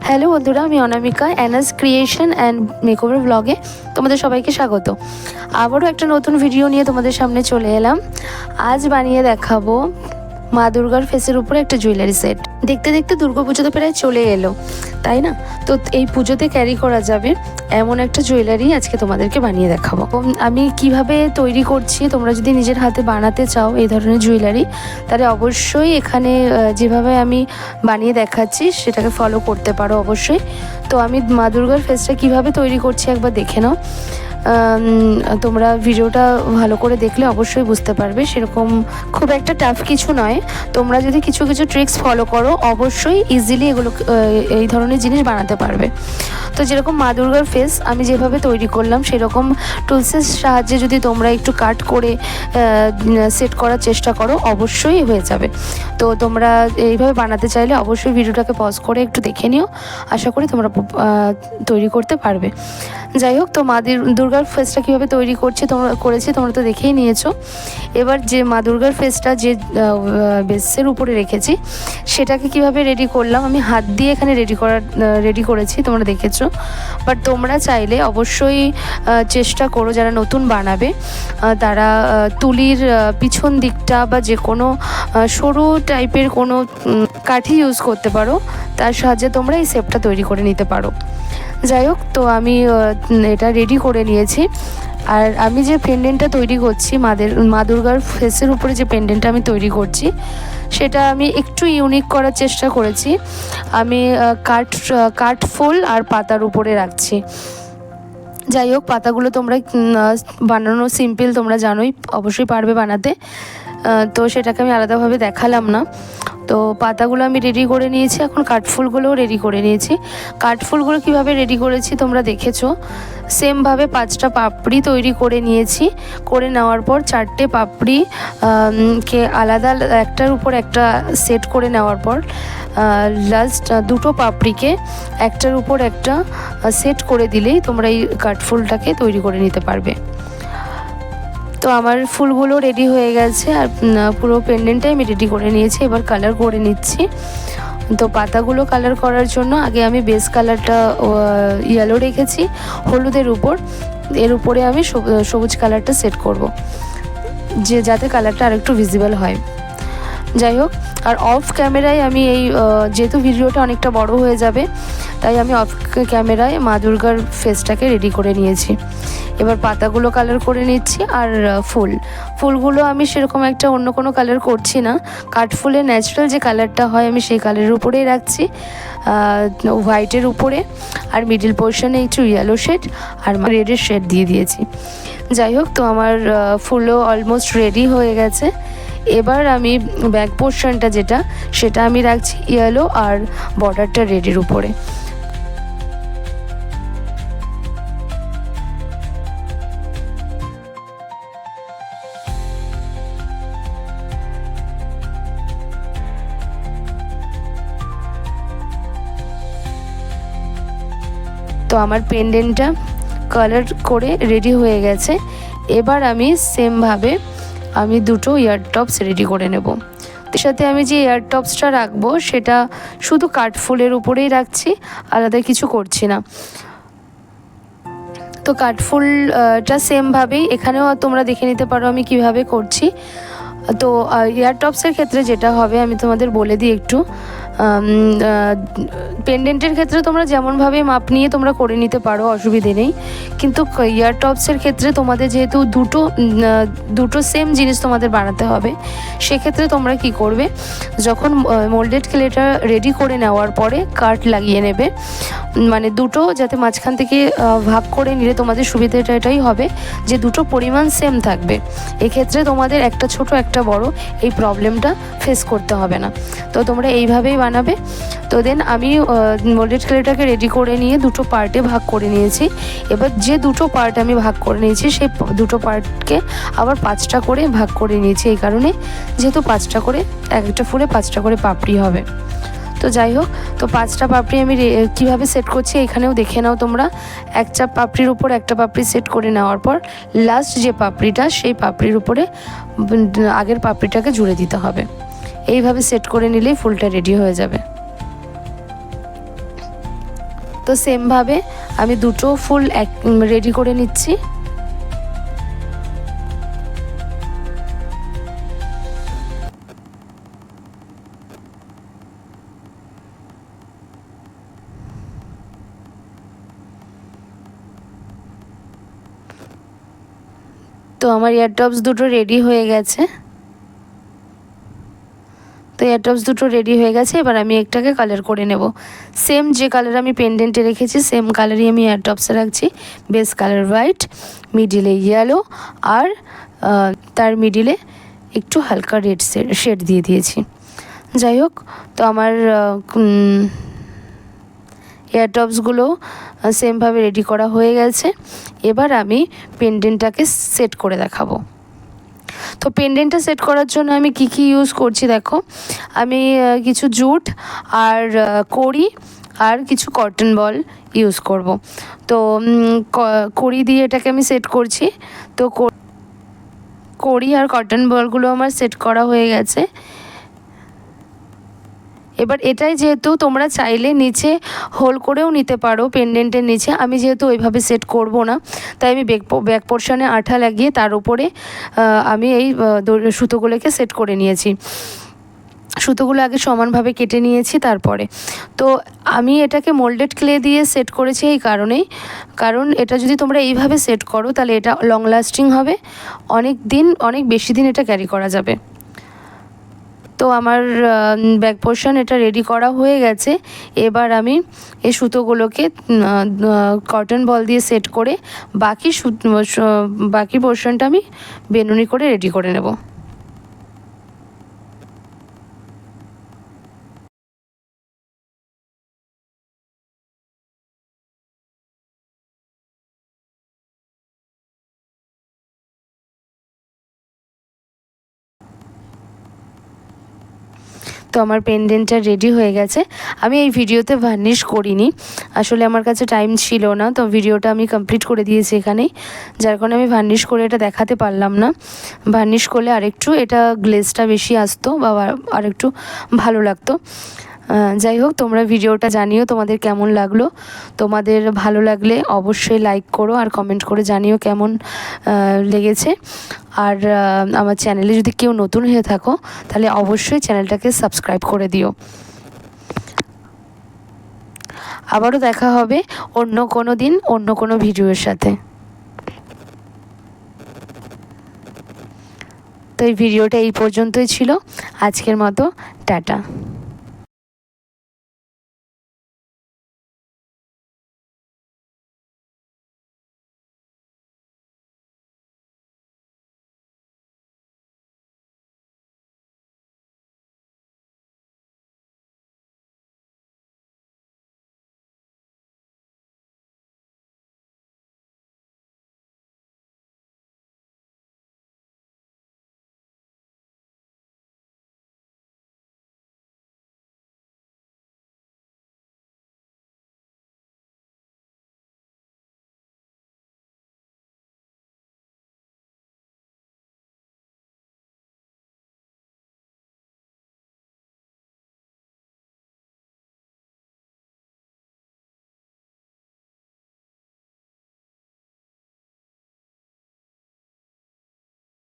Hello বন্ধুরা, আমি অনামিকা Anas creation and makeover ব্লগে তোমাদের সবাইকে স্বাগত। আবারও একটা নতুন ভিডিও নিয়ে তোমাদের সামনে চলে এলাম। আজ বানিয়ে দেখাবো মা দুর্গার ফেসের উপরে একটা জুয়েলারি সেট। দেখতে দেখতে দুর্গাপুজো তো প্রায় চলে এলো, তাই না? তো এই পুজোতে ক্যারি করা যাবে এমন একটা জুয়েলারি আজকে তোমাদেরকে বানিয়ে দেখাবো। আমি কিভাবে তৈরি করছি, তোমরা যদি নিজের হাতে বানাতে চাও এই ধরনের জুয়েলারি, তাহলে অবশ্যই এখানে যেভাবে আমি বানিয়ে দেখাচ্ছি সেটাকে ফলো করতে পারো অবশ্যই। তো আমি মা দুর্গার ফেসটা কিভাবে তৈরি করছি একবার দেখে নাও। তোমরা ভিডিওটা ভালো করে দেখলে অবশ্যই বুঝতে পারবে। সেরকম খুব একটা টাফ কিছু নয়। তোমরা যদি কিছু কিছু ট্রিক্স ফলো করো অবশ্যই ইজিলি এগুলো এই ধরনের জিনিস বানাতে পারবে। তো যেরকম মা দুর্গার ফেস আমি যেভাবে তৈরি করলাম সেরকম টুলসের সাহায্যে যদি তোমরা একটু কাট করে সেট করার চেষ্টা করো অবশ্যই হয়ে যাবে। তো তোমরা এইভাবে বানাতে চাইলে অবশ্যই ভিডিওটাকে পজ করে একটু দেখে নিও। আশা করি তোমরা তৈরি করতে পারবে। যাই হোক, তো মা দুর্গার ফেসটা কীভাবে তৈরি করেছি তোমরা তো দেখেই নিয়েছো। এবার যে মা দুর্গার ফেসটা যে বেসের উপরে রেখেছি সেটাকে কিভাবে রেডি করলাম, আমি হাত দিয়ে এখানে রেডি করেছি, তোমরা দেখেছো। বাট তোমরা চাইলে অবশ্যই চেষ্টা করো, যারা নতুন বানাবে তারা তুলির পিছন দিকটা বা যে কোনো সরু টাইপের কোনো কাঠি ইউজ করতে পারো, তার সাহায্যে তোমরা এই শেপটা তৈরি করে নিতে পারো। যাই হোক, তো আমি এটা রেডি করে নিয়েছি। আর আমি যে পেন্ডেন্টটা তৈরি করছি মা দুর্গার ফেসের উপরে যে পেন্ডেন্টটা আমি তৈরি করছি সেটা আমি একটু ইউনিক করার চেষ্টা করেছি। আমি কাঠফুল আর পাতার উপরে রাখছি। যাই হোক, পাতাগুলো তোমরা বানানো সিম্পল, তোমরা জানোই, অবশ্যই পারবে বানাতে। তো সেটাকে আমি আলাদাভাবে দেখালাম না। তো পাতাগুলো আমি রেডি করে নিয়েছি, এখন কাঠফুলগুলোও রেডি করে নিয়েছি। কাঠফুলগুলো কিভাবে রেডি করেছি তোমরা দেখেছো। সেমভাবে 5টা পাপড়ি তৈরি করে নিয়েছি। করে নেওয়ার পর 4টে পাপড়ি কে আলাদা একটার উপর একটা সেট করে নেওয়ার পর লাস্ট 2টো পাপড়িকে একটার উপর একটা সেট করে দিলেই তোমরা এই কাঠফুলটাকে তৈরি করে নিতে পারবে। তো আমার ফুলগুলো রেডি হয়ে গেছে আর পুরো পেন্ডেন্টটাই আমি রেডি করে নিয়েছি। এবার কালার করে নিচ্ছি। তো পাতাগুলো কালার করার জন্য আগে আমি বেস কালারটা ইয়েলো রেখেছি হলুদের উপর, এর উপরে আমি সবুজ কালারটা সেট করব, যাতে কালারটা আরেকটু ভিজিবল হয়। যাই হোক, আর অফ ক্যামেরায় আমি যেহেতু ভিডিওটা অনেকটা বড় হয়ে যাবে তাই আমি অফ ক্যামেরায় মা দুর্গার ফেসটাকে রেডি করে নিয়েছি। এবার পাতাগুলো কালার করে নিচ্ছি। আর ফুলগুলো আমি সেরকম একটা অন্য কোনো কালার করছি না। কাঠফুলের ন্যাচারাল যে কালারটা হয় আমি সেই কালারের উপরেই রাখছি, হোয়াইটের উপরে। আর মিডিল পোর্শনে একটু ইয়েলো শেড আর রেডের শেড দিয়ে দিয়েছি। যাই হোক, তো আমার ফুলও অলমোস্ট রেডি হয়ে গেছে। এবার আমি ব্যাক পোর্শনটা সেটা আমি রাখছি ইয়েলো আর বর্ডারটা রেডের উপরে। তো আমার পেন্ডেন্টটা কালার করে রেডি হয়ে গেছে। এবার আমি সেমভাবে আমি 2টো ইয়ার টপস রেডি করে নেব। এর সাথে আমি যে ইয়ার টপসটা রাখবো সেটা শুধু কাঠফুলের উপরেই রাখছি, আলাদা কিছু করছি না। তো কাঠফুলটা সেমভাবেই এখানেও তোমরা দেখে নিতে পারো আমি কিভাবে করছি। তো ইয়ার টপসের ক্ষেত্রে যেটা হবে আমি তোমাদের বলে দিই একটু। পেন্ডেন্টের ক্ষেত্রে তোমরা যেমনভাবে মাপ নিয়ে তোমরা করে নিতে পারো, অসুবিধে নেই। কিন্তু ইয়ার টপসের ক্ষেত্রে তোমাদের যেহেতু দুটো সেম জিনিস তোমাদের বানাতে হবে, সেক্ষেত্রে তোমরা কি করবে, যখন মোল্ডেড ক্লেটা রেডি করে নেওয়ার পরে কাট লাগিয়ে নেবে। মানে দুটো যাতে মাঝখান থেকে ভাগ করে নিলে তোমাদের সুবিধাটা এটাই হবে যে দুটো পরিমাণ সেম থাকবে। এক্ষেত্রে তোমাদের একটা ছোট একটা বড় এই প্রবলেমটা ফেস করতে হবে না। তো তোমরা এইভাবেই বানাবে। তো দেন আমি মোল্ডেড ক্লেটাকে রেডি করে নিয়ে 2টো পার্টে ভাগ করে নিয়েছি। এবার যে 2টো পার্ট আমি ভাগ করে নিয়েছি সেই 2টো পার্টকে আবার 5টা করে ভাগ করে নিয়েছি, এই কারণে যেহেতু 5টা করে একটা ফুলে 5টা করে পাপড়ি হবে। তো যাই হোক, তো 5টা পাপড়ি আমি কীভাবে সেট করছি এখানেও দেখে নাও তোমরা। একটা পাপড়ির উপর একটা পাপড়ি সেট করে নেওয়ার পর লাস্ট যে পাপড়িটা সেই পাপড়ির উপরে আগের পাপড়িটাকে জুড়ে দিতে হবে। এইভাবে সেট করে নিলেই ফুলটা রেডি হয়ে যাবে। তো সেমভাবে আমি দুটো ফুল রেডি করে নিচ্ছি। তো আমার ইয়ারটপস দুটো রেডি হয়ে গেছে। তো ইয়ারটপস দুটো রেডি হয়ে গেছে, এবার আমি একটাকে কালার করে নেব। সেম যে কালার আমি পেন্ডেন্টে রেখেছি সেম কালারই আমি ইয়ারটপসে রাখছি। বেস কালার হোয়াইট, মিডিলে ইয়েলো, আর তার মিডিলে একটু হালকা রেড শেড দিয়ে দিয়েছি। যাই হোক, তো আমার ইয়ারটপসগুলো সেমভাবে রেডি করা হয়ে গেছে। এবার আমি পেন্ডেন্টটাকে সেট করে দেখাবো। তো পেন্ডেন্টটা সেট করার জন্য আমি কি ইউজ করছি দেখো। আমি কিছু জুট আর কড়ি আর কিছু কটন বল ইউজ করব। তো কড়ি দিয়ে এটাকে আমি সেট করছি। তো কড়ি আর কটন বলগুলো আমার সেট করা হয়ে গেছে। এবার এটাই যেহেতু তোমরা চাইলে নিচে হোল করেও নিতে পারো পেন্ডেন্টের নিচে, আমি যেহেতু ওইভাবে সেট করব না, তাই আমি ব্যাক পোর্শনে আঠা লাগিয়ে তার উপরে আমি এই সুতোগুলোকে সেট করে নিয়েছি। সুতোগুলো আগে সমানভাবে কেটে নিয়েছি তারপরে। তো আমি এটাকে মোল্ডেড ক্লে দিয়ে সেট করেছি এই কারণেই, কারণ এটা যদি তোমরা এইভাবে সেট করো তাহলে এটা লং লাস্টিং হবে, অনেক বেশি দিন এটা ক্যারি করা যাবে। তো আমার ব্যাক পোর্শন এটা রেডি করা হয়ে গেছে। এবার আমি এই সুতোগুলোকে কটন বল দিয়ে সেট করে বাকি পোর্শনটা আমি বেনুনি করে রেডি করে নেব। তো আমার পেন্ডেন্টটা রেডি হয়ে গেছে। আমি এই ভিডিওতে ভার্নিশ করিনি, আসলে আমার কাছে টাইম ছিল না, তো ভিডিওটা আমি কমপ্লিট করে দিয়েছি এখানেই, যার কারণে আমি ভার্নিশ করে এটা দেখাতে পারলাম না। ভার্নিশ করলে আরেকটু এটা গ্লেজটা বেশি আসতো বা আরেকটু ভালো লাগতো। যাই হোক, তোমরা ভিডিওটা জানিও তোমাদের কেমন লাগলো। তোমাদের ভালো লাগলে অবশ্যই লাইক করো আর কমেন্ট করে জানিও কেমন লেগেছে। আর আমার চ্যানেলে যদি কেউ নতুন হয়ে থাকো তাহলে অবশ্যই চ্যানেলটাকে সাবস্ক্রাইব করে দিও। আবারও দেখা হবে অন্য কোনো দিন অন্য কোনো ভিডিওর সাথে। তো এই ভিডিওটা এই পর্যন্তই ছিল, আজকের মতো টাটা।